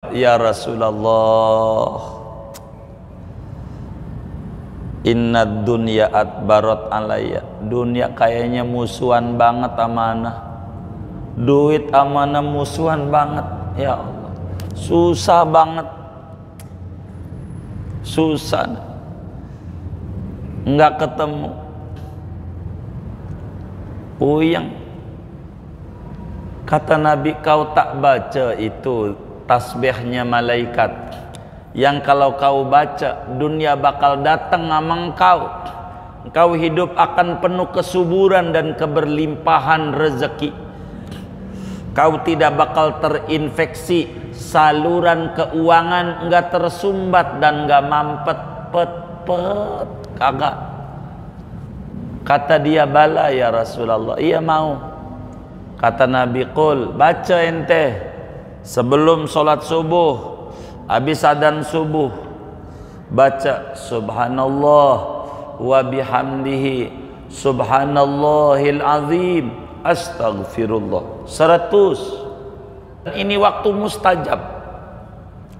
Ya Rasulullah, inna dunya adbarat alayya. Dunia kayaknya musuhan banget amanah. Duit amanah musuhan banget. Ya Allah, susah banget. Susah, nggak ketemu. Puyeng. Kata Nabi, kau tak baca itu tasbihnya malaikat yang kalau kau baca dunia bakal datang sama engkau hidup akan penuh kesuburan dan keberlimpahan rezeki. Kau tidak bakal terinfeksi, saluran keuangan enggak tersumbat dan enggak mampet kagak. Kata dia, bala ya Rasulullah, iya mau. Kata Nabi, qul, baca ente sebelum sholat subuh, habis adzan subuh, baca subhanallah wa bihamdihi subhanallahil azim astaghfirullah 100. Ini waktu mustajab.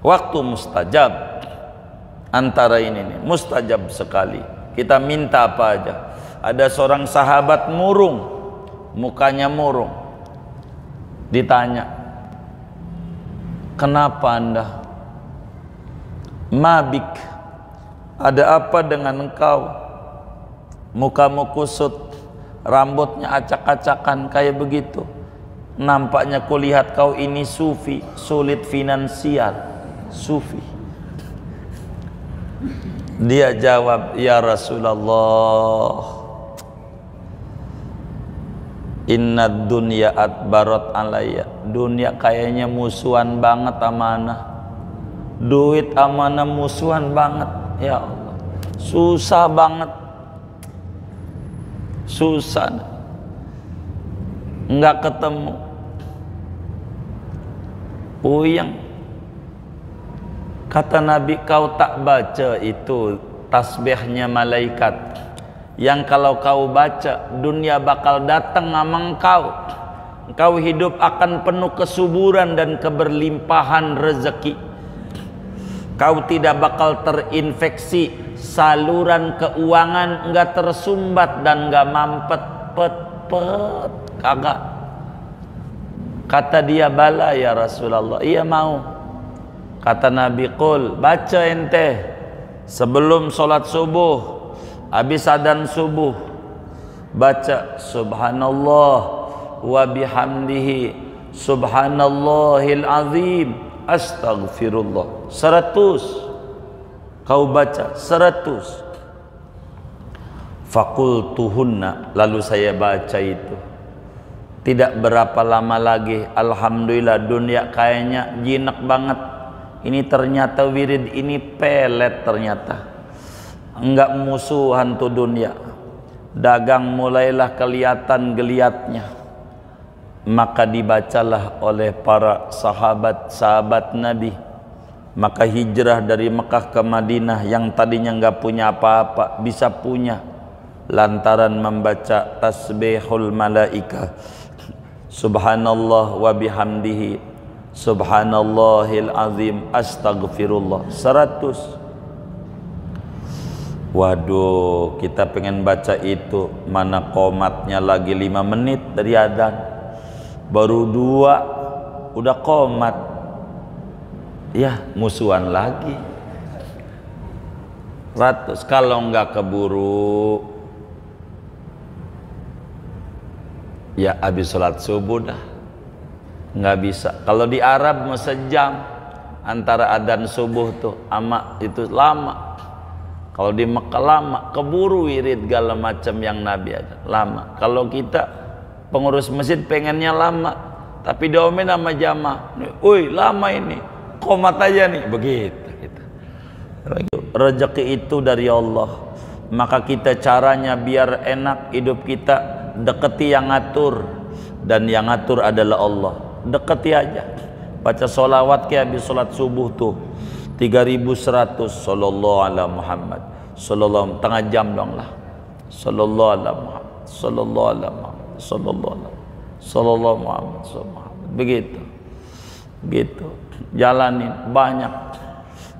Waktu mustajab. Antara ini nih, mustajab sekali. Kita minta apa aja. Ada seorang sahabat murung, mukanya murung. Ditanya, kenapa Anda? Mabik, ada apa dengan engkau? Mukamu kusut, rambutnya acak-acakan kayak begitu. Nampaknya kulihat kau ini sufi, sulit finansial. Sufi. Dia jawab, ya Rasulullah, inna dunya adbarat alayya. Dunia kayaknya musuhan banget amanah. Duit amanah musuhan banget. Ya Allah, susah banget. Susah, nggak ketemu. Puyeng. Kata Nabi, kau tak baca itu tasbihnya malaikat yang kalau kau baca dunia bakal datang sama engkau hidup akan penuh kesuburan dan keberlimpahan rezeki. Kau tidak bakal terinfeksi, saluran keuangan enggak tersumbat dan enggak mampet kagak. Kata dia, bala ya Rasulullah, iya mau. Kata Nabi, qul, baca ente sebelum sholat subuh, habis adzan subuh, baca subhanallah wa bihamdihi subhanallahil azim astaghfirullah 100. Kau baca 100. Fakultuhunna, lalu saya baca itu. Tidak berapa lama lagi, alhamdulillah, dunia kayaknya jinak banget. Ini ternyata wirid ini pelet ternyata. Enggak musuhan tuh dunia. Dagang mulailah kelihatan geliatnya. Maka dibacalah oleh para sahabat-sahabat Nabi. Maka hijrah dari Mekah ke Madinah yang tadinya enggak punya apa-apa bisa punya lantaran membaca tasbihul malaika. Subhanallah wa bihamdihi subhanallahil azim astaghfirullah 100. Waduh, kita pengen baca itu, mana qomatnya lagi 5 menit dari adzan, baru 2 udah qomat. Ya, musuhan lagi 100. Kalau enggak keburu, ya habis sholat subuh dah. Nggak bisa. Kalau di Arab sejam antara adzan subuh tuh ama itu lama. Kalau di Mekah lama, keburu wirid segala macam yang Nabi ada lama. Kalau kita pengurus masjid pengennya lama, tapi diomelin sama jamaah, "Woi, lama ini, qomat aja nih." Begitu gitu. Rezeki itu dari Allah. Maka kita caranya biar enak hidup kita, deketi yang ngatur, dan yang ngatur adalah Allah. Deketi aja, baca sholawat kayak habis sholat subuh tuh 3100 sallallahu ala Muhammad sallallahu, tengah jam dong lah, sallallahu ala Muhammad sallallahu ala Muhammad sallallahu ala sallallahu Muhammad sallallahu, begitu jalanin banyak,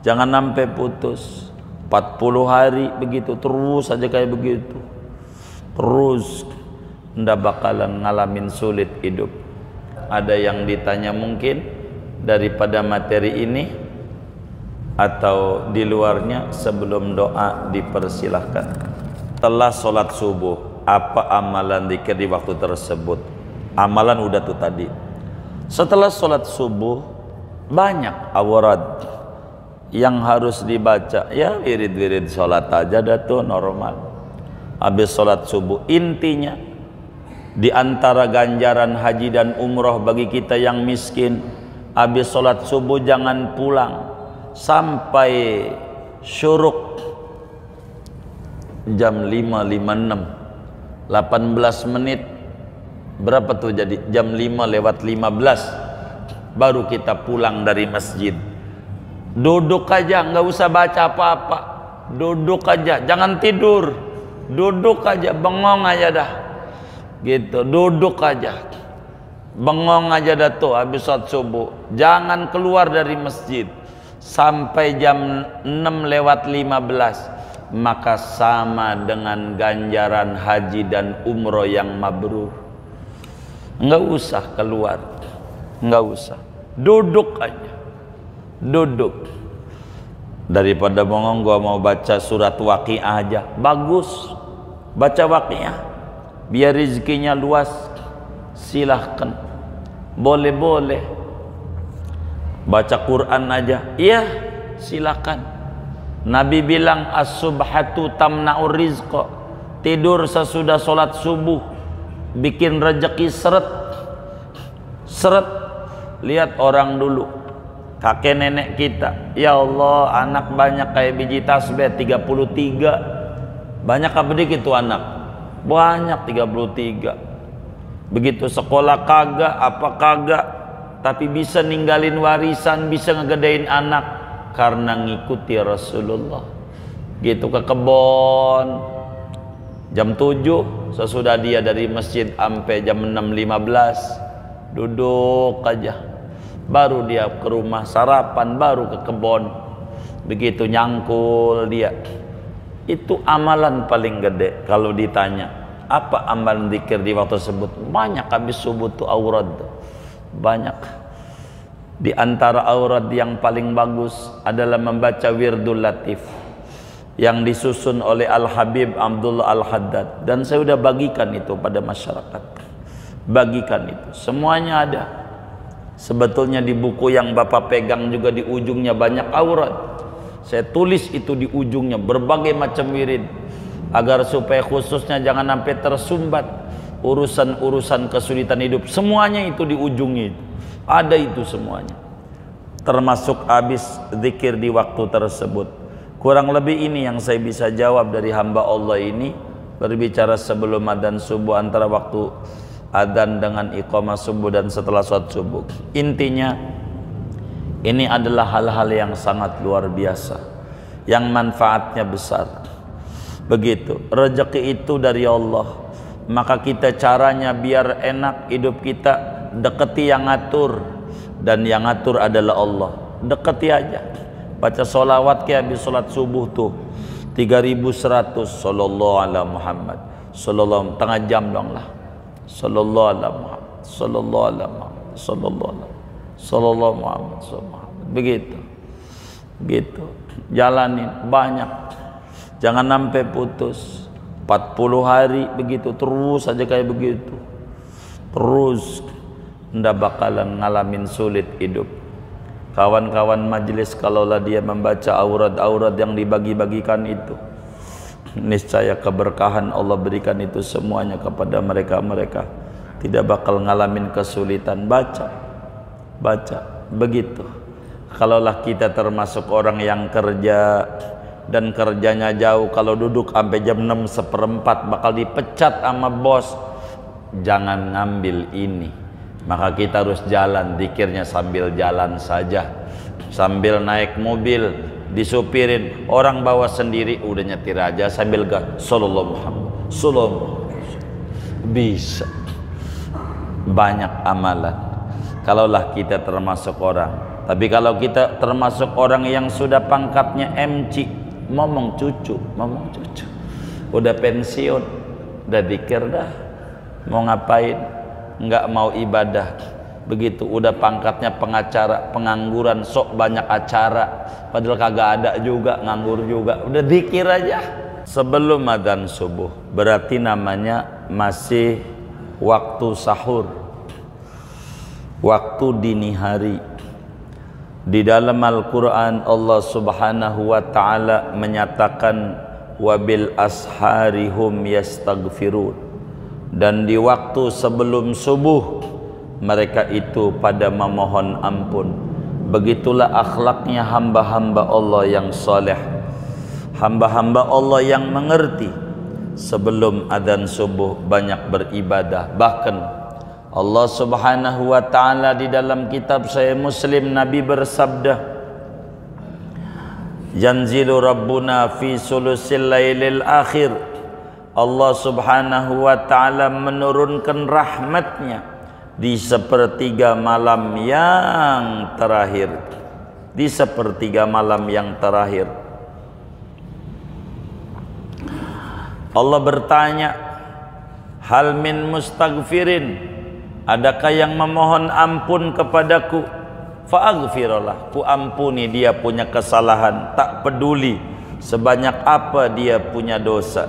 jangan sampai putus. 40 hari begitu terus saja kayak begitu, terus ndak bakalan ngalamin sulit hidup. Ada yang ditanya mungkin daripada materi ini atau di luarnya? Sebelum doa dipersilahkan. Setelah sholat subuh, apa amalan zikir di waktu tersebut? Amalan udah tuh tadi. Setelah sholat subuh banyak awrad yang harus dibaca, ya wirid-wirid sholat aja dah tuh normal. Habis sholat subuh, intinya di antara ganjaran haji dan umroh bagi kita yang miskin, habis sholat subuh jangan pulang sampai syuruk jam 5.56, 18 menit berapa tuh jadi jam 5:15 baru kita pulang dari masjid. Duduk aja, nggak usah baca apa-apa, duduk aja, jangan tidur, duduk aja, bengong aja dah gitu, duduk aja, bengong aja dah tuh habis sholat subuh. Jangan keluar dari masjid sampai jam 6:15, maka sama dengan ganjaran haji dan umroh yang mabrur. Nggak usah keluar, nggak usah, duduk aja, duduk. Daripada bengong, gua mau baca surat Waqiah aja, bagus, baca Waqiah biar rezekinya luas, silahkan, boleh-boleh. Baca Quran aja, iya silahkan. Nabi bilang as-subhatu tamna'ur rizqa, tidur sesudah sholat subuh bikin rezeki seret seret. Lihat orang dulu, kakek nenek kita, ya Allah, anak banyak kayak biji tasbih 33. Banyak apa dikit tuh anak? Banyak, 33. Begitu sekolah kagak, apa kagak, tapi bisa ninggalin warisan, bisa ngegedein anak karena ngikuti Rasulullah. Gitu ke kebon jam 7, sesudah dia dari masjid sampai jam 6.15 duduk aja, baru dia ke rumah sarapan, baru ke kebon. Begitu nyangkul dia. Itu amalan paling gede. Kalau ditanya apa amalan zikir di waktu tersebut, banyak. Habis subuh tuh aurad banyak. Di antara aurad yang paling bagus adalah membaca wirdul latif yang disusun oleh Al-Habib Abdullah Al-Haddad, dan saya sudah bagikan itu pada masyarakat. Bagikan itu, semuanya ada. Sebetulnya di buku yang Bapak pegang juga di ujungnya banyak aurad. Saya tulis itu di ujungnya berbagai macam wirid, agar supaya khususnya jangan sampai tersumbat urusan-urusan kesulitan hidup. Semuanya itu di ujungnya itu ada, itu semuanya, termasuk habis zikir di waktu tersebut. Kurang lebih ini yang saya bisa jawab dari hamba Allah ini, berbicara sebelum adzan subuh, antara waktu adzan dengan iqamah subuh dan setelah sholat subuh. Intinya ini adalah hal-hal yang sangat luar biasa, yang manfaatnya besar. Begitu, rezeki itu dari Allah, maka kita caranya biar enak hidup kita, deketi yang ngatur, dan yang ngatur adalah Allah. Deketi aja, baca sholawat kayak habis sholat subuh tuh 3100 sallallahu ala Muhammad, sallallahu, tengah jam dong lah, sallallahu ala Muhammad, sallallahu ala Muhammad, sallallahu Muhammad, begitu, gitu. Jalanin banyak, jangan sampai putus. 40 hari begitu terus saja kayak begitu, terus ndak bakalan ngalamin sulit hidup. Kawan-kawan majelis, kalaulah dia membaca aurad-aurad yang dibagi-bagikan itu, niscaya keberkahan Allah berikan itu semuanya kepada mereka-mereka, tidak bakal ngalamin kesulitan. Baca, baca, begitu. Kalaulah kita termasuk orang yang kerja dan kerjanya jauh, kalau duduk sampai jam 6:15 bakal dipecat sama bos, jangan ngambil ini. Maka kita harus jalan, zikirnya sambil jalan saja, sambil naik mobil disupirin, orang bawa sendiri udah nyetir aja sambil gas, sallallahu Muhammad, sallallahu, bisa. Banyak amalan kalaulah kita termasuk orang. Tapi kalau kita termasuk orang yang sudah pangkatnya MC, ngomong cucu, udah pensiun, udah dikir dah, mau ngapain, nggak mau ibadah, begitu udah pangkatnya pengacara, pengangguran, sok banyak acara, padahal kagak ada juga, nganggur juga, udah dikir aja. Sebelum adzan subuh berarti namanya masih waktu sahur, waktu dini hari. Di dalam Al-Quran Allah subhanahu wa ta'ala menyatakan wabil asharihum yastaghfirun, dan di waktu sebelum subuh mereka itu pada memohon ampun. Begitulah akhlaknya hamba-hamba Allah yang saleh, hamba-hamba Allah yang mengerti. Sebelum adzan subuh banyak beribadah. Bahkan Allah subhanahu wa ta'ala di dalam kitab Sahih Muslim, Nabi bersabda, yanzilu rabbuna fi sulusil lailil akhir. Allah subhanahu wa ta'ala menurunkan rahmatnya di sepertiga malam yang terakhir. Di sepertiga malam yang terakhir Allah bertanya, hal min mustaghfirin, adakah yang memohon ampun kepadaku? Fa'aghfirullah, ku ampuni dia punya kesalahan, tak peduli sebanyak apa dia punya dosa.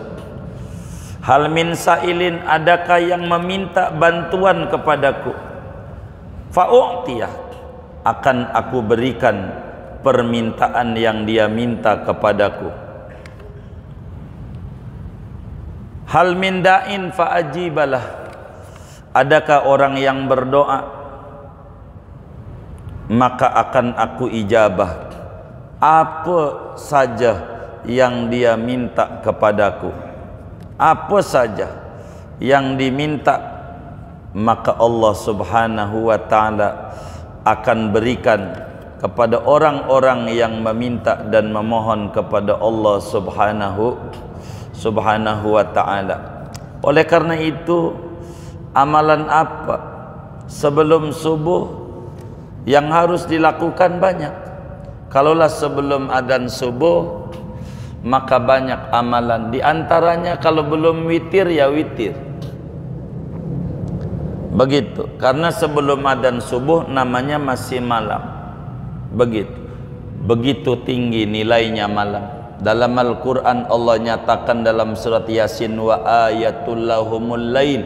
Hal min sa'ilin, adakah yang meminta bantuan kepadaku? Fa'u'tiyah, akan aku berikan permintaan yang dia minta kepadaku. Hal min da'in fa'ajibalah, adakah orang yang berdoa maka akan aku ijabah apa saja yang dia minta kepadaku. Apa saja yang diminta maka Allah subhanahu wa ta'ala akan berikan kepada orang-orang yang meminta dan memohon kepada Allah subhanahu wa ta'ala. Oleh karena itu, amalan apa sebelum subuh yang harus dilakukan banyak. Kalaulah sebelum adzan subuh maka banyak amalan. Di antaranya kalau belum witir ya witir. Begitu. Karena sebelum adzan subuh namanya masih malam. Begitu. Begitu tinggi nilainya malam. Dalam Al-Quran Allah nyatakan dalam surat Yasin, wa ayatul lahumul lail,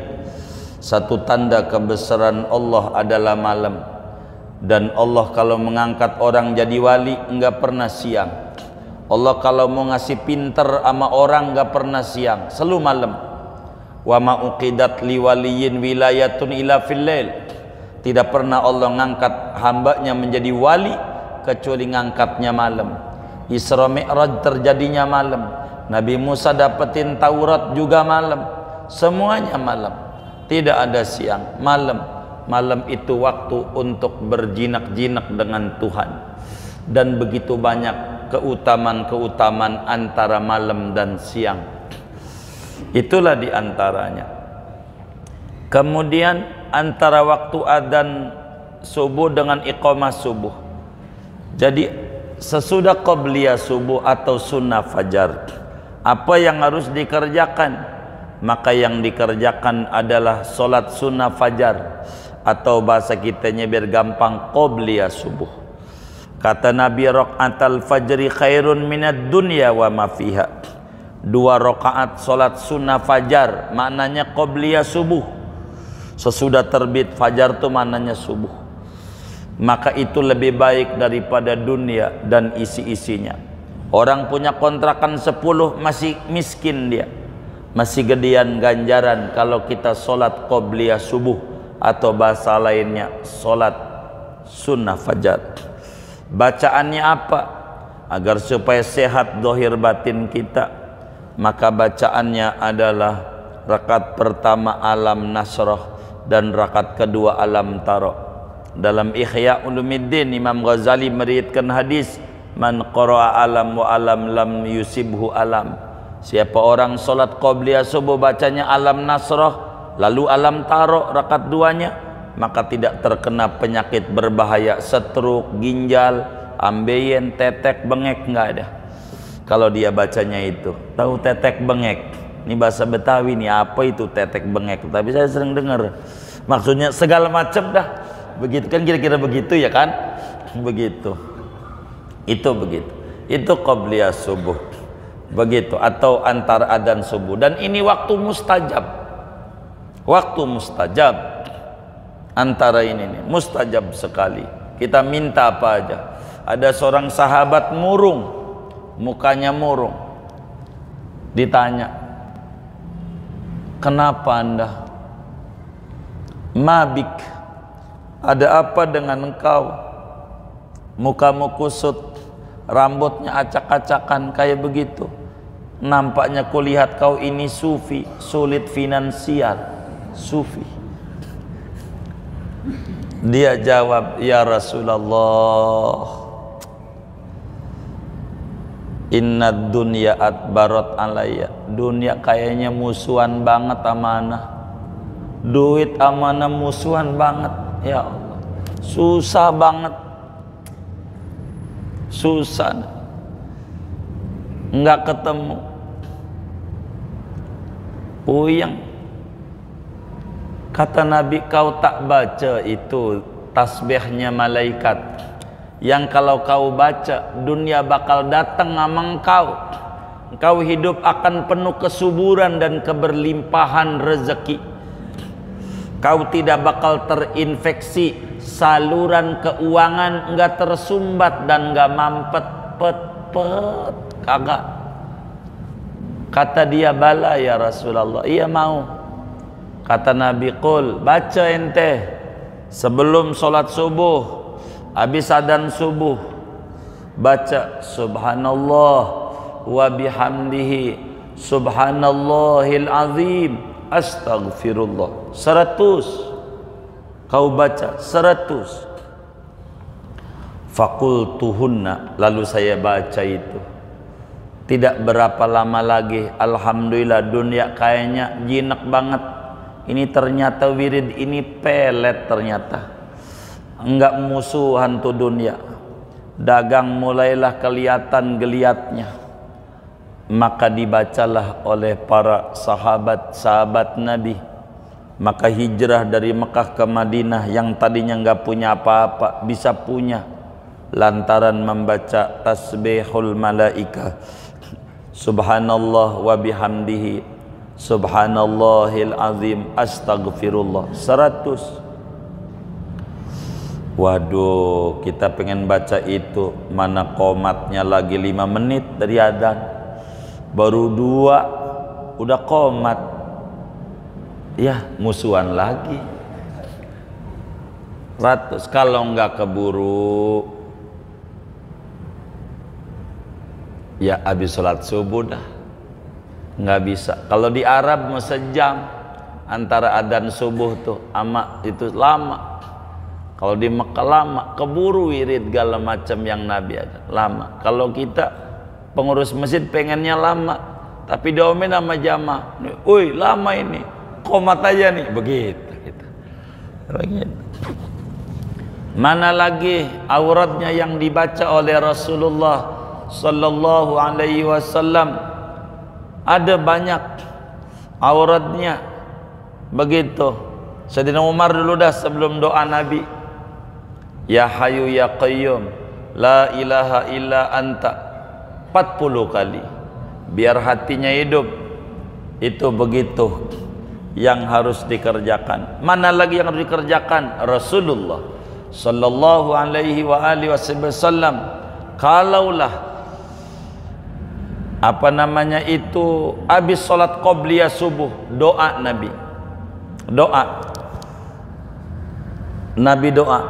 satu tanda kebesaran Allah adalah malam. Dan Allah kalau mengangkat orang jadi wali enggak pernah siang. Allah kalau mau ngasih pinter sama orang enggak pernah siang, selalu malam. Wa ma uqidat liwaliyin wilayatun ila fil lail, tidak pernah Allah ngangkat hambanya menjadi wali kecuali ngangkatnya malam. Isra Mi'raj terjadinya malam, Nabi Musa dapetin Taurat juga malam, semuanya malam, tidak ada siang, malam. Malam itu waktu untuk berjinak-jinak dengan Tuhan. Dan begitu banyak keutamaan-keutamaan antara malam dan siang. Itulah diantaranya. Kemudian antara waktu adzan subuh dengan iqamah subuh. Jadi sesudah qabliyah subuh atau sunnah fajar, apa yang harus dikerjakan? Maka yang dikerjakan adalah solat sunnah fajar, atau bahasa kitanya biar gampang, qabliyah subuh. Kata Nabi, rakaatal fajri khairun minad dunya wa ma fiha. 2 rakaat solat sunnah fajar maknanya qabliyah subuh. Sesudah terbit fajar itu maknanya subuh. Maka itu lebih baik daripada dunia dan isi-isinya. Orang punya kontrakan 10 masih miskin dia, masih gedean ganjaran kalau kita solat qabliyah subuh, atau bahasa lainnya solat sunnah fajar. Bacaannya apa? Agar supaya sehat zahir batin kita, maka bacaannya adalah rakaat pertama Alam Nasrah dan rakaat kedua Alam Tara. Dalam Ihya Ulumuddin Imam Ghazali meriwayatkan hadis, man qara'a alam wa alam lam yusibhu alam. Siapa orang solat qabliyah subuh bacanya Alam Nasrah lalu Alam Tara rakaat 2-nya, maka tidak terkena penyakit berbahaya, stroke, ginjal, ambeien, tetek, bengek, nggak ada. Kalau dia bacanya itu, tahu tetek bengek? Ini bahasa Betawi nih, apa itu tetek bengek? Tapi saya sering dengar. Maksudnya segala macam dah. Begitu kan, kira-kira begitu ya kan? Begitu. Itu begitu. Itu qabliyah subuh. Begitu, atau antara adzan subuh. Dan ini waktu mustajab. Waktu mustajab. Antara ini nih, mustajab sekali. Kita minta apa aja. Ada seorang sahabat murung, mukanya murung. Ditanya, kenapa Anda? Mabik, ada apa dengan engkau? Mukamu kusut, rambutnya acak-acakan kayak begitu. Nampaknya kulihat kau ini sufi, sulit finansial. Sufi. Dia jawab, ya Rasulullah, inna dunya adbarat alayya. Dunia kayaknya musuhan banget amanah. Duit amanah musuhan banget. Ya Allah, susah banget. Susah, nggak ketemu. Puyeng. Kata Nabi, kau tak baca itu tasbihnya malaikat yang kalau kau baca dunia bakal datang sama engkau. Engkau hidup akan penuh kesuburan dan keberlimpahan rezeki. Kau tidak bakal terinfeksi, saluran keuangan enggak tersumbat dan enggak mampet pet kagak. Kata dia, bala ya Rasulullah, iya mau. Kata Nabi, qul, baca ente sebelum sholat subuh, habis adzan subuh, baca subhanallah wa bihamdihi subhanallahil azim astaghfirullah 100. Kau baca 100. Fakultuhunna, lalu saya baca itu. Tidak berapa lama lagi, alhamdulillah, dunia kayaknya jinak banget. Ini ternyata wirid ini pelet ternyata. Enggak musuhan tuh dunia. Dagang mulailah kelihatan geliatnya. Maka dibacalah oleh para sahabat-sahabat Nabi. Maka hijrah dari Mekah ke Madinah yang tadinya enggak punya apa-apa bisa punya lantaran membaca tasbihul malaika. Subhanallah wa bihamdihi subhanallahil azim astaghfirullah 100. Waduh, kita pengen baca itu, mana qomatnya lagi 5 menit dari adzan, baru 2 udah qomat. Ya musuhan lagi 100. Kalau enggak keburu ya habis sholat subuh dah, nggak bisa. Kalau di Arab mau sejam antara adzan subuh tuh ama itu lama. Kalau di Mekah lama, keburu wirid segala macam yang Nabi ada lama. Kalau kita pengurus masjid pengennya lama, tapi diomelin sama jamaah, "Woi, lama ini, qomat aja nih." Begitu gitu. Begitu. Mana lagi auratnya yang dibaca oleh Rasulullah sallallahu alaihi wasallam, ada banyak auratnya begitu. Sayyidina Umar dulu dah sebelum doa Nabi, ya Hayyu ya Qayyum la ilaha illa anta 40 kali biar hatinya hidup. Itu begitu yang harus dikerjakan. Mana lagi yang harus dikerjakan? Rasulullah sallallahu alaihi wa alihi wasallam kalaulah apa namanya itu habis sholat qobliyah subuh, doa Nabi, doa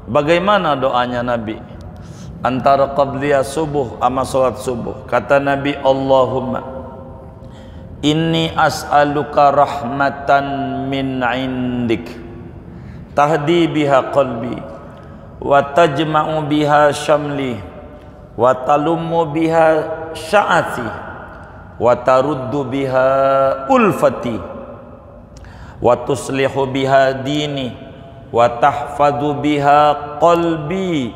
bagaimana doanya Nabi antara qobliyah subuh sama sholat subuh? Kata Nabi, Allahumma inni as'aluka rahmatan min indik tahdi biha qalbi wa tajma'u biha syamli wa talummu biha sya'ati wa taruddu biha ulfati wa tuslihu biha dini wa tahfadhu biha qalbi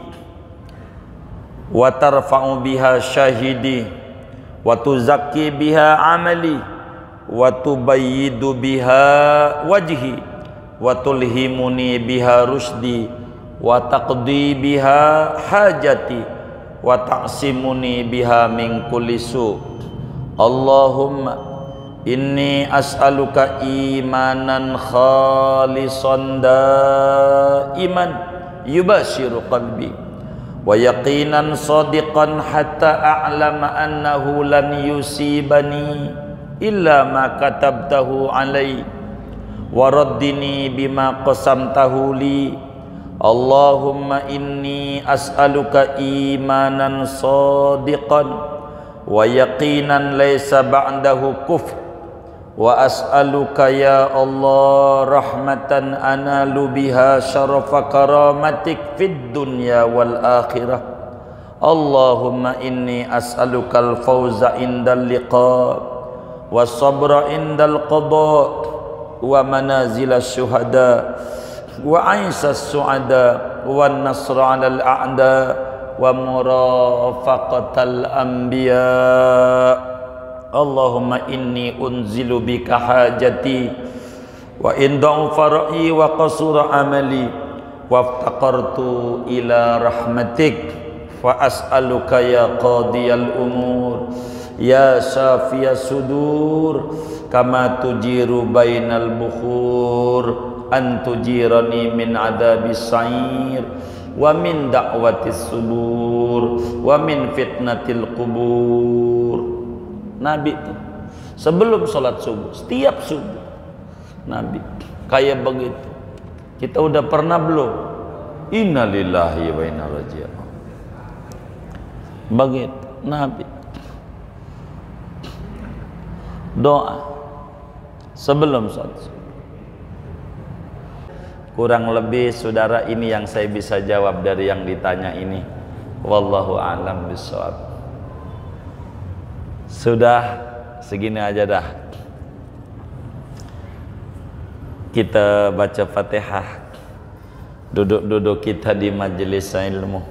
wa tarfa'u biha syahidi wa tuzakki biha amali wa tubayyidu biha wajhi wa tulhimuni biha rusdi wa taqdi biha hajati wa ta'simuni biha min kulli su. Allahumma inni as'aluka imanan khalisan daiman yubashiru qalbi wa yaqinan sadiqan hatta a'lama annahu lan yusibani illa ma katabtahu alai wa raddini bima qasamtahu li. Allahumma inni as'aluka imanan sadiqan wa yaqinan laysa ba'dahu kufr wa as'aluka ya Allah rahmatan analu biha syarafa karamatik fid dunya wal akhirah. Allahumma inni as'aluka al-fawza indal liqa wa sabra indal qada wa manazil syuhada wa aisas su'ada wa nasra 'alal a'da wa murafaqatal anbiya. Allahumma inni unzilu bika hajati wa in da'ufa ra'yi wa qasura amali wa aftaqartu ila rahmatik fa as'aluka ya qadiyal umur ya syafiyas sudur kama tujiru bainal bukhur an tujirani min adabis sa'ir wa min da'watis subur wa min fitnatil qubur. Nabi itu sebelum sholat subuh, setiap subuh Nabi kayak begitu. Kita udah pernah belum? Innalillahi wa inna ilaihi raji'un. Begitu Nabi doa sebelum sholat subuh. Kurang lebih saudara ini yang saya bisa jawab dari yang ditanya ini. Wallahu a'lam bishawab. Sudah segini aja dah. Kita baca Fatihah. Duduk-duduk kita di majelis ilmu.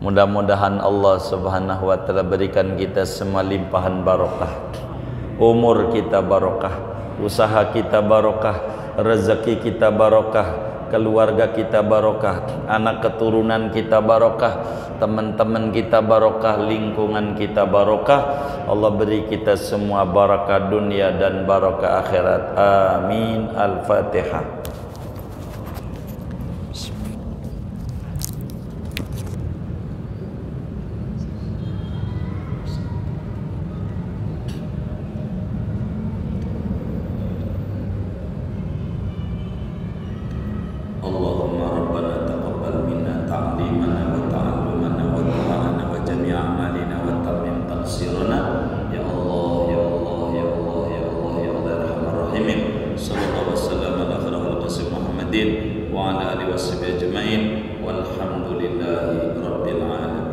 Mudah-mudahan Allah Subhanahu wa taala berikan kita semua limpahan barokah. Umur kita barokah, usaha kita barokah, rezeki kita barokah, keluarga kita barokah, anak keturunan kita barokah, teman-teman kita barokah, lingkungan kita barokah. Allah beri kita semua barakah dunia dan barakah akhirat. Amin. Al-Fatihah. wa ala alihi washabihi ajmain walhamdulillahi rabbil alamin.